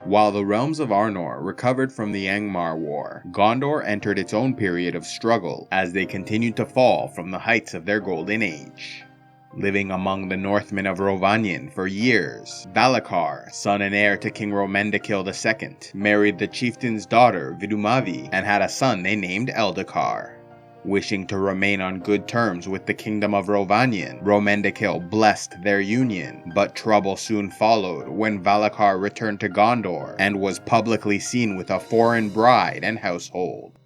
While the realms of Arnor recovered from the Angmar War, Gondor entered its own period of struggle as they continued to fall from the heights of their golden age. Living among the Northmen of Rhovanion for years, Valacar, son and heir to King Rhomendakel II, married the chieftain's daughter Vidumavi and had a son they named Eldacar. Wishing to remain on good terms with the kingdom of Rhovanion, Rhomendakel blessed their union, but trouble soon followed when Valacar returned to Gondor and was publicly seen with a foreign bride and household.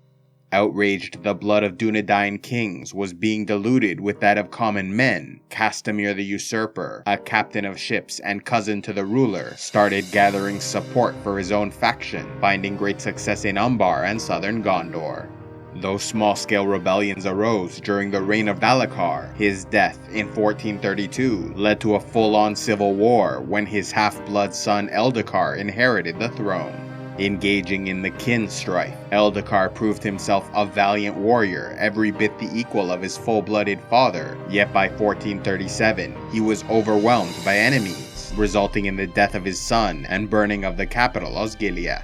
Outraged the blood of Dunedain kings was being diluted with that of common men, Castamir the usurper, a captain of ships and cousin to the ruler, started gathering support for his own faction, finding great success in Umbar and southern Gondor. Though small-scale rebellions arose during the reign of Valacar, his death in 1432 led to a full-on civil war when his half-blood son Eldacar inherited the throne. Engaging in the kin-strife, Eldacar proved himself a valiant warrior, every bit the equal of his full-blooded father, yet by 1437 he was overwhelmed by enemies, resulting in the death of his son and burning of the capital Osgiliath.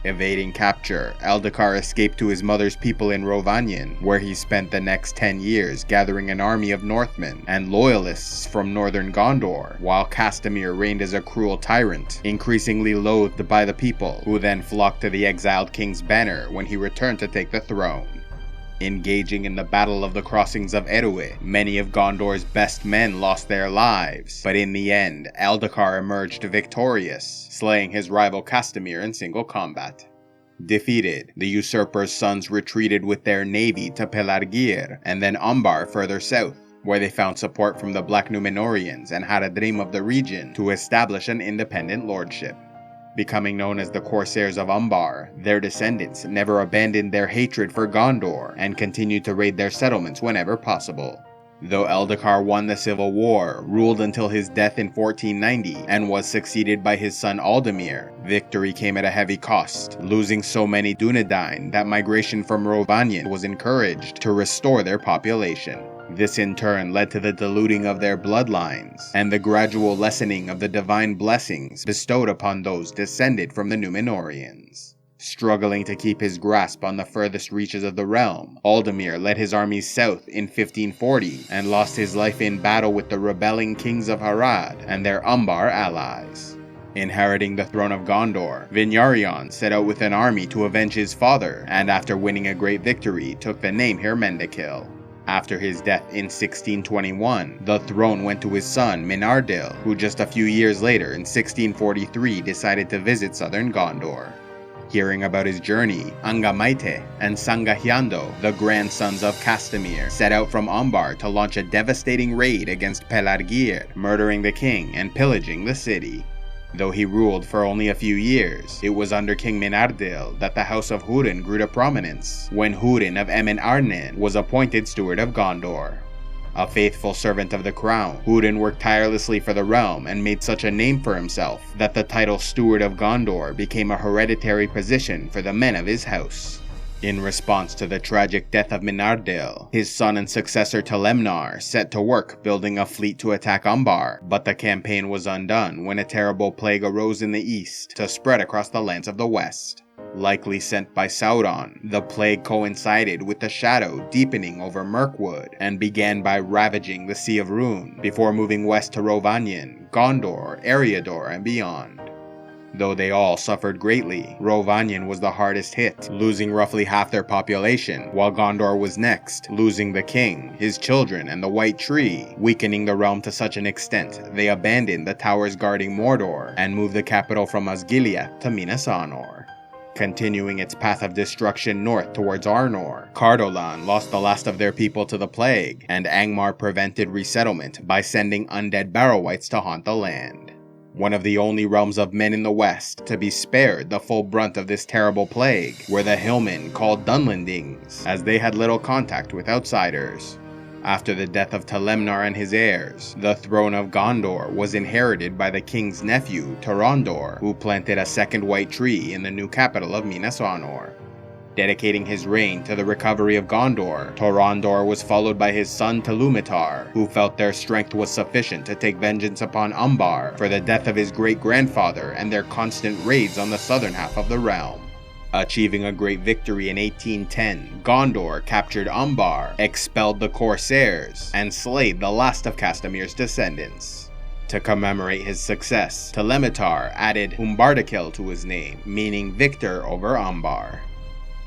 Evading capture, Eldacar escaped to his mother's people in Rhovanion, where he spent the next 10 years gathering an army of Northmen and loyalists from northern Gondor, while Castamir reigned as a cruel tyrant, increasingly loathed by the people, who then flocked to the exiled king's banner when he returned to take the throne. Engaging in the Battle of the Crossings of Erue, many of Gondor's best men lost their lives, but in the end, Eldacar emerged victorious, slaying his rival Castamir in single combat. Defeated, the usurper's sons retreated with their navy to Pelargir, and then Umbar further south, where they found support from the Black Númenóreans and had a dream of the region to establish an independent lordship. Becoming known as the Corsairs of Umbar, their descendants never abandoned their hatred for Gondor and continued to raid their settlements whenever possible. Though Eldacar won the Civil War, ruled until his death in 1490, and was succeeded by his son Aldemir, victory came at a heavy cost, losing so many Dunedain that migration from Rhovanion was encouraged to restore their population. This in turn led to the diluting of their bloodlines, and the gradual lessening of the divine blessings bestowed upon those descended from the Númenóreans. Struggling to keep his grasp on the furthest reaches of the realm, Aldemir led his armies south in 1540 and lost his life in battle with the rebelling kings of Harad and their Umbar allies. Inheriting the throne of Gondor, Vinyarion set out with an army to avenge his father, and after winning a great victory, took the name Hermendakil. After his death in 1621, the throne went to his son Menardil, who just a few years later in 1643 decided to visit southern Gondor. Hearing about his journey, Angamaite and Sangahyando, the grandsons of Castamir, set out from Umbar to launch a devastating raid against Pelargir, murdering the king and pillaging the city. Though he ruled for only a few years, it was under King Menardil that the House of Húrin grew to prominence, when Húrin of Emen Arnen was appointed Steward of Gondor. A faithful servant of the crown, Húrin worked tirelessly for the realm and made such a name for himself that the title Steward of Gondor became a hereditary position for the men of his house. In response to the tragic death of Menardil, his son and successor Telemnar set to work building a fleet to attack Umbar, but the campaign was undone when a terrible plague arose in the east to spread across the lands of the west. Likely sent by Sauron, the plague coincided with the shadow deepening over Mirkwood and began by ravaging the Sea of Rhûn before moving west to Rhovanion, Gondor, Eriador, and beyond. Though they all suffered greatly, Rhovanion was the hardest hit, losing roughly half their population, while Gondor was next, losing the king, his children, and the White Tree, weakening the realm to such an extent they abandoned the towers guarding Mordor and moved the capital from Osgiliath to Minas Anor. Continuing its path of destruction north towards Arnor, Cardolan lost the last of their people to the plague, and Angmar prevented resettlement by sending undead Barrow-wights to haunt the land. One of the only realms of men in the west to be spared the full brunt of this terrible plague were the hillmen called Dunlendings, as they had little contact with outsiders. After the death of Telemnar and his heirs, the throne of Gondor was inherited by the king's nephew, Torondor, who planted a second white tree in the new capital of Minas Anor. Dedicating his reign to the recovery of Gondor, Torondor was followed by his son Telumithar, who felt their strength was sufficient to take vengeance upon Umbar for the death of his great-grandfather and their constant raids on the southern half of the realm. Achieving a great victory in 1810, Gondor captured Umbar, expelled the Corsairs, and slayed the last of Castamir's descendants. To commemorate his success, Telumithar added Umbardakil to his name, meaning victor over Umbar.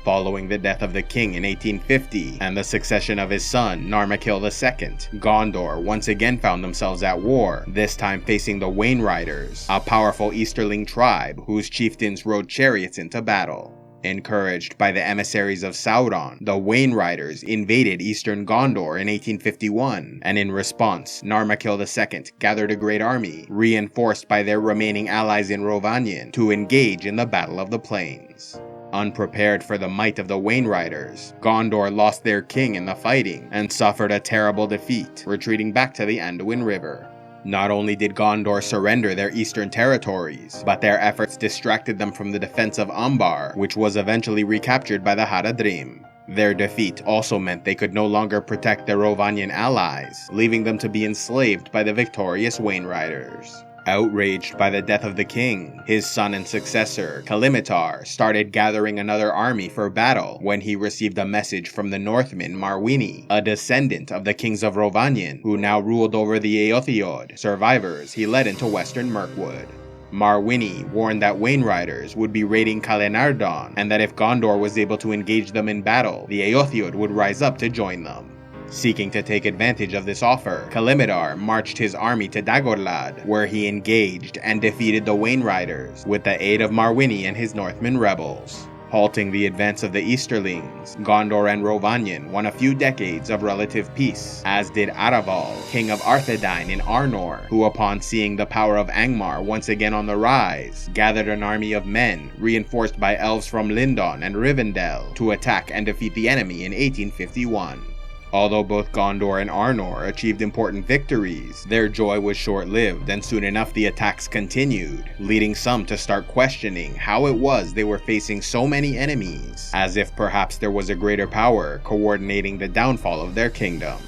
Following the death of the king in 1850 and the succession of his son Narmakil II, Gondor once again found themselves at war, this time facing the Wainriders, a powerful Easterling tribe whose chieftains rode chariots into battle. Encouraged by the emissaries of Sauron, the Wainriders invaded eastern Gondor in 1851, and in response, Narmakil II gathered a great army, reinforced by their remaining allies in Rhovanion, to engage in the Battle of the Plains. Unprepared for the might of the Wainriders, Gondor lost their king in the fighting and suffered a terrible defeat, retreating back to the Anduin River. Not only did Gondor surrender their eastern territories, but their efforts distracted them from the defense of Umbar, which was eventually recaptured by the Haradrim. Their defeat also meant they could no longer protect their Rhovanion allies, leaving them to be enslaved by the victorious Wainriders. Outraged by the death of the king, his son and successor, Telumithar, started gathering another army for battle when he received a message from the Northman Marwini, a descendant of the kings of Rhovanion, who now ruled over the Eotheod, survivors he led into western Mirkwood. Marwini warned that Wainriders would be raiding Calenardon, and that if Gondor was able to engage them in battle, the Eotheod would rise up to join them. Seeking to take advantage of this offer, Telumithar marched his army to Dagorlad, where he engaged and defeated the Wainriders with the aid of Marwini and his Northmen rebels. Halting the advance of the Easterlings, Gondor and Rhovanion won a few decades of relative peace, as did Araval, king of Arthedain in Arnor, who upon seeing the power of Angmar once again on the rise, gathered an army of men, reinforced by elves from Lindon and Rivendell, to attack and defeat the enemy in 1851. Although both Gondor and Arnor achieved important victories, their joy was short-lived, and soon enough the attacks continued, leading some to start questioning how it was they were facing so many enemies, as if perhaps there was a greater power coordinating the downfall of their kingdoms.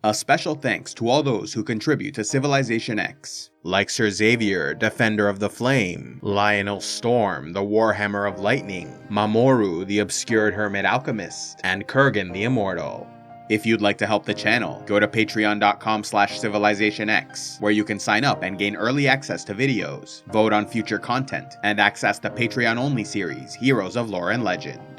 A special thanks to all those who contribute to Civilization X, like Sir Xavier, Defender of the Flame, Lionel Storm, the Warhammer of Lightning, Mamoru, the Obscured Hermit Alchemist, and Kurgan the Immortal. If you'd like to help the channel, go to patreon.com/civilizationx, where you can sign up and gain early access to videos, vote on future content, and access the Patreon-only series, Heroes of Lore and Legend.